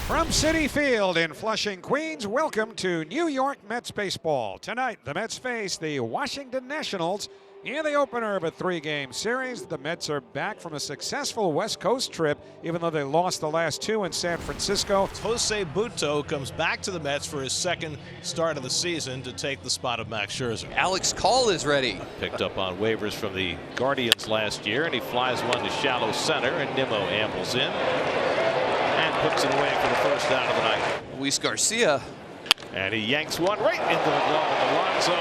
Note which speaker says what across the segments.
Speaker 1: From Citi Field in Flushing, Queens, welcome to New York Mets baseball. Tonight, the Mets face the Washington Nationals in the opener of a three-game series. The Mets are back from a successful West Coast trip, even though they lost the last two in San Francisco.
Speaker 2: Jose Butto comes back to the Mets for his second start of the season to take the spot of Max Scherzer.
Speaker 3: Alex Call is ready.
Speaker 4: Picked up on waivers from the Guardians last year, and he flies one to shallow center, and Nimmo ambles in and puts it away for the first out of the night.
Speaker 3: Luis Garcia.
Speaker 4: And he yanks one right into the glove of Alonso.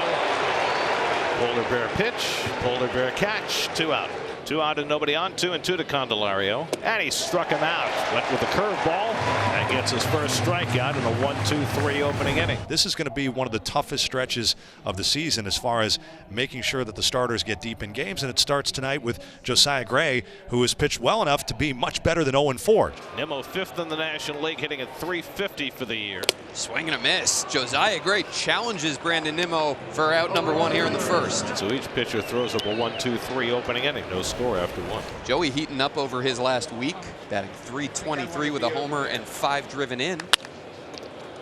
Speaker 4: Polar bear pitch, polar bear catch, 2 out. 2 out and nobody on, 2-2 to Candelario. And he struck him out. Went with the curveball and gets his first strikeout in a 1-2-3 opening inning.
Speaker 5: This is going to be one of the toughest stretches of the season as far as making sure that the starters get deep in games. And it starts tonight with Josiah Gray, who has pitched well enough to be much better than 0-4.
Speaker 4: Nimmo 5th in the National League, hitting at .350 for the year.
Speaker 3: Swing and a miss. Josiah Gray challenges Brandon Nimmo for out number 1 here in the first.
Speaker 4: So each pitcher throws up a 1-2-3 opening inning. No score after 1.
Speaker 3: Joey heating up over his last week, batting .323 with a homer and 5 driven in.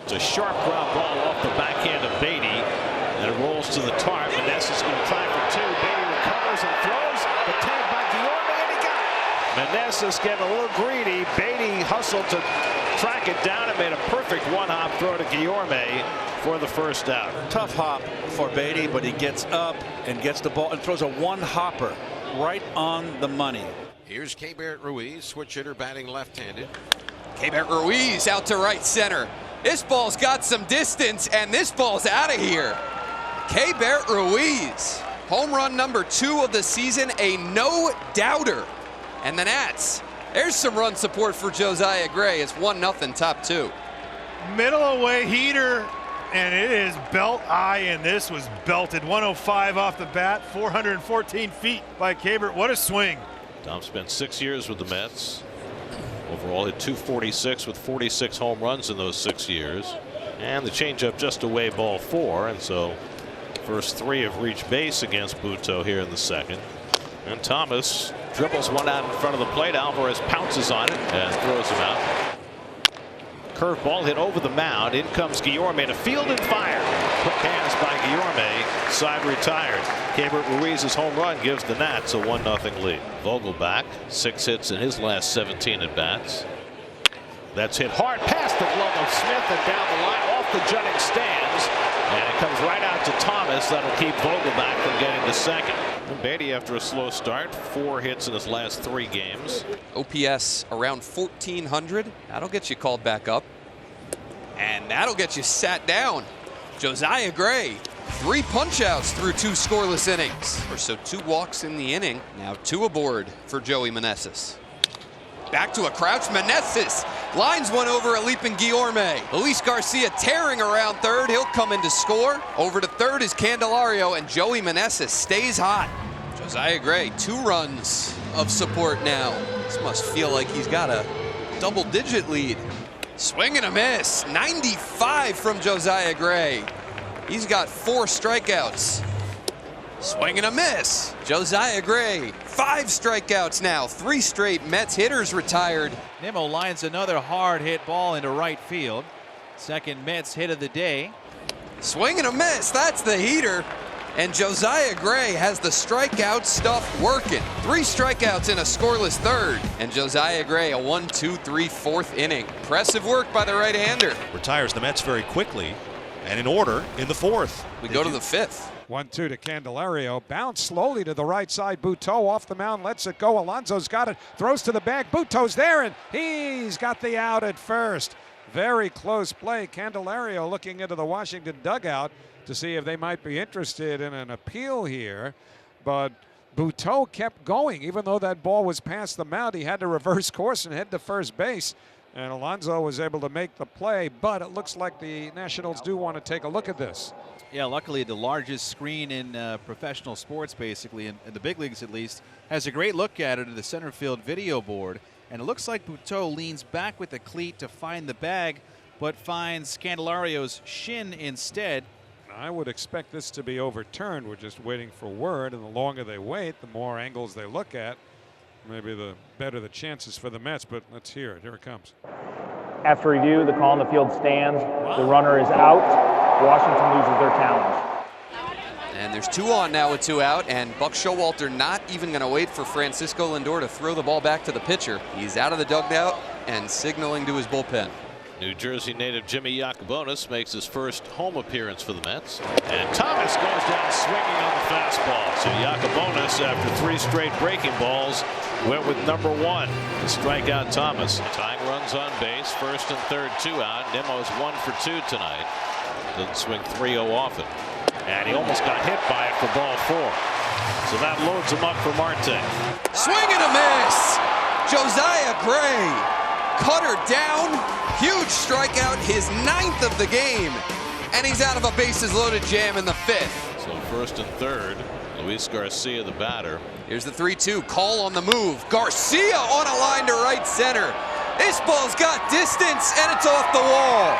Speaker 4: It's a sharp ground ball off the backhand of Beatty, and it rolls to the tarp. Meneses going to try for 2. Beatty recovers and throws. The tag by Guillorme, and he got it. Meneses getting a little greedy. Beatty hustled to track it down and made a perfect one-hop throw to Guillorme for the first out.
Speaker 6: Tough hop for Beatty, but he gets up and gets the ball and throws a one-hopper right on the money.
Speaker 7: Here's Keibert Ruiz, switch hitter, batting left-handed.
Speaker 3: Keibert Ruiz out to right center. This ball's got some distance, and this ball's out of here. Keibert Ruiz, home run number 2 of the season, a no-doubter. And the Nats, there's some run support for Josiah Gray. It's 1-0 top 2.
Speaker 8: Middle away heater, and it is belt high, and this was belted. 105 off the bat, 414 feet by Keibert. What a swing.
Speaker 4: Tom spent 6 years with the Mets. Overall hit .246 with 46 home runs in those 6 years. And the changeup just away ball 4, and so first 3 have reached base against Butto here in the second. And Thomas dribbles one out in front of the plate. Alvarez pounces on it and throws him out. Curveball hit over the mound. In comes Guillorme to field and fire. Quick hands by Guillorme. Side retired. Keibert Ruiz's home run gives the Nats a 1-0 lead. Vogelbach, 6 hits in his last 17 at bats. That's hit hard past the glove of Smith and down the line off the jutting stands. And it comes right out to Thomas. That'll keep Vogelbach from getting to second. And Beatty, after a slow start, 4 hits in his last 3 games.
Speaker 3: OPS around 1,400. That'll get you called back up. And that'll get you sat down. Josiah Gray, 3 punch-outs through 2 scoreless innings. So 2 walks in the inning. Now 2 aboard for Joey Meneses. Back to a crouch. Meneses lines one over a leaping Guillorme. Luis Garcia tearing around third. He'll come in to score. Over to third is Candelario, and Joey Meneses stays hot. Josiah Gray, 2 runs of support now. This must feel like he's got a double-digit lead. Swing and a miss. 95 from Josiah Gray. He's got 4 strikeouts. Swing and a miss. Josiah Gray, 5 strikeouts now. 3 straight Mets hitters retired.
Speaker 9: Nimmo lines another hard hit ball into right field. Second Mets hit of the day.
Speaker 3: Swing and a miss. That's the heater. And Josiah Gray has the strikeout stuff working. 3 strikeouts in a scoreless third. And Josiah Gray, a 1-2-3 4th inning. Impressive work by the right-hander.
Speaker 5: Retires the Mets very quickly and in order in the 4th.
Speaker 3: We go to the 5th.
Speaker 1: 1-2 to Candelario. Bounce slowly to the right side. Butto off the mound, lets it go. Alonso's got it. Throws to the bag. Butto's there, and he's got the out at first. Very close play. Candelario looking into the Washington dugout to see if they might be interested in an appeal here. But Butto kept going. Even though that ball was past the mound, he had to reverse course and head to first base. And Alonso was able to make the play, but it looks like the Nationals do want to take a look at this.
Speaker 9: Yeah, luckily the largest screen in professional sports, basically, in the big leagues at least, has a great look at it at the center field video board. And it looks like Butto leans back with the cleat to find the bag, but finds Candelario's shin instead.
Speaker 1: I would expect this to be overturned. We're just waiting for word, and the longer they wait, the more angles they look at. maybe the better the chances for the Mets, but let's hear it. Here it comes.
Speaker 10: After review, the call on the field stands. The runner is out. Washington loses their challenge.
Speaker 3: And there's 2 on now with 2 out, and Buck Showalter not even going to wait for Francisco Lindor to throw the ball back to the pitcher. He's out of the dugout and signaling to his bullpen.
Speaker 4: New Jersey native Jimmy Yacobonis makes his first home appearance for the Mets. And Thomas goes down swinging on the fastball. So Yacobonis, after 3 straight breaking balls, went with number 1 to strike out Thomas. Tying runs on base, first and third, 2 out. Nimmo's 1 for 2 tonight. Doesn't swing 3-0 often. And he almost got hit by it for ball 4. So that loads him up for Marte.
Speaker 3: Swing and a miss. Josiah Gray cut her down. Huge strikeout, his 9th of the game. And he's out of a bases loaded jam in the 5th.
Speaker 4: So first and third, Luis Garcia, the batter.
Speaker 3: Here's the 3-2, call on the move. Garcia on a line to right center. This ball's got distance and it's off the wall.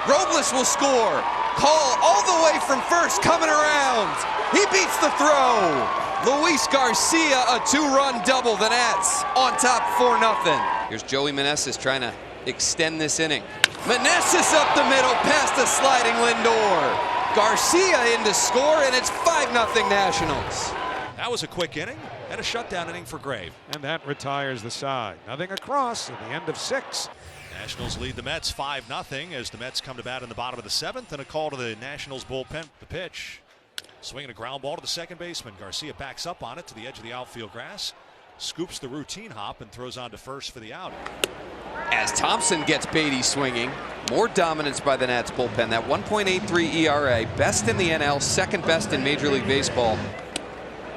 Speaker 3: Robles will score. Call all the way from first coming around. He beats the throw. Luis Garcia, a 2-run double. The Nats on top 4-0. Here's Joey Meneses trying to extend this inning. Meneses up the middle past the sliding Lindor. Garcia in to score, and it's 5-0 Nationals.
Speaker 5: That was a quick inning and a shutdown inning for Gray.
Speaker 1: And that retires the side. Nothing across at the end of 6.
Speaker 5: Nationals lead the Mets 5-0 as the Mets come to bat in the bottom of the 7th, and a call to the Nationals bullpen. The pitch. Swinging a ground ball to the second baseman. Garcia backs up on it to the edge of the outfield grass. Scoops the routine hop and throws on to first for the out.
Speaker 3: As Thompson gets Beatty swinging, more dominance by the Nats bullpen. That 1.83 ERA, best in the NL, second best in Major League Baseball.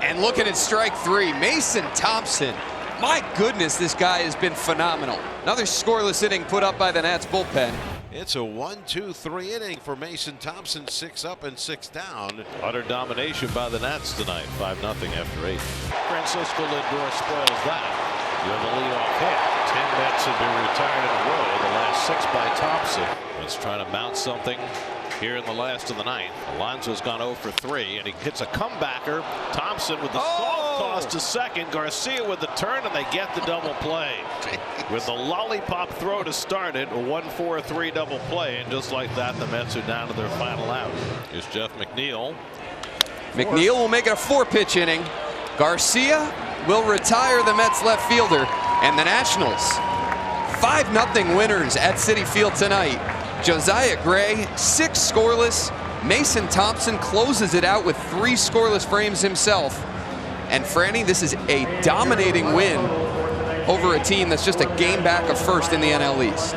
Speaker 3: And looking at strike 3, Mason Thompson. My goodness, this guy has been phenomenal. Another scoreless inning put up by the Nats bullpen.
Speaker 7: It's a 1-2-3 inning for Mason Thompson, 6 up and 6 down.
Speaker 4: Utter domination by the Nats tonight, 5-0 after 8. Francisco Lindor spoils that. You have a leadoff hit. 10 Mets have been retired in a row, the last 6 by Thompson. Let's try to mount something here in the last of the 9th. Alonso's gone 0 for 3, and he hits a comebacker. Thompson with the soft toss to second. Garcia with the turn, and they get the double play. With the lollipop throw to start it, a 1-4-3 double play, and just like that, the Mets are down to their final out. Here's Jeff McNeil.
Speaker 3: McNeil will make it a 4-pitch inning. Garcia will retire the Mets left fielder, and the Nationals 5-0 winners at Citi Field tonight. Josiah Gray, 6 scoreless. Mason Thompson closes it out with 3 scoreless frames himself. And Franny, this is a dominating win over a team that's just a game back of first in the NL East.